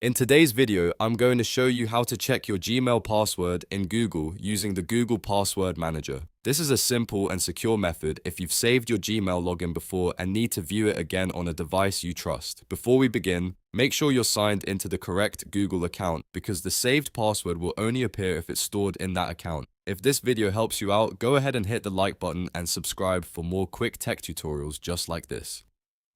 In today's video, I'm going to show you how to check your Gmail password in Google using the Google Password Manager. This is a simple and secure method if you've saved your Gmail login before and need to view it again on a device you trust. Before we begin, make sure you're signed into the correct Google account because the saved password will only appear if it's stored in that account. If this video helps you out, go ahead and hit the like button and subscribe for more quick tech tutorials just like this.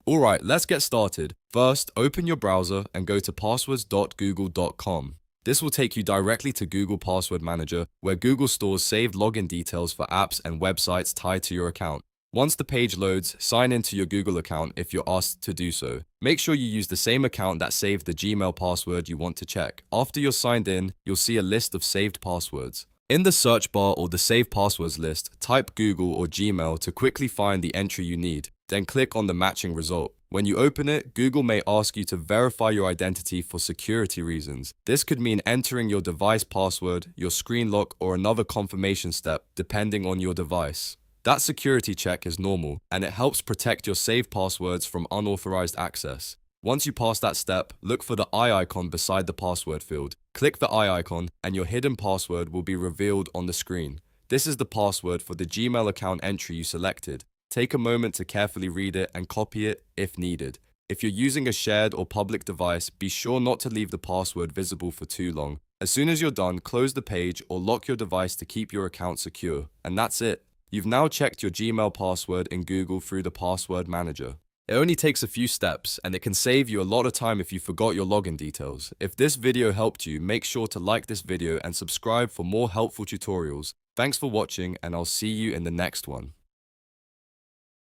Alright, let's get started. First, open your browser and go to passwords.google.com. This will take you directly to Google Password Manager, where Google stores saved login details for apps and websites tied to your account. Once the page loads, sign into your Google account if you're asked to do so. Make sure you use the same account that saved the Gmail password you want to check. After you're signed in, you'll see a list of saved passwords. In the search bar or the Save Passwords list, type Google or Gmail to quickly find the entry you need. Then click on the matching result. When you open it, Google may ask you to verify your identity for security reasons. This could mean entering your device password, your screen lock, or another confirmation step, depending on your device. That security check is normal, and it helps protect your saved passwords from unauthorized access. Once you pass that step, look for the eye icon beside the password field. Click the eye icon, and your hidden password will be revealed on the screen. This is the password for the Gmail account entry you selected. Take a moment to carefully read it and copy it if needed. If you're using a shared or public device, be sure not to leave the password visible for too long. As soon as you're done, close the page or lock your device to keep your account secure. And that's it. You've now checked your Gmail password in Google through the Password Manager. It only takes a few steps, and it can save you a lot of time if you forgot your login details. If this video helped you, make sure to like this video and subscribe for more helpful tutorials. Thanks for watching, and I'll see you in the next one.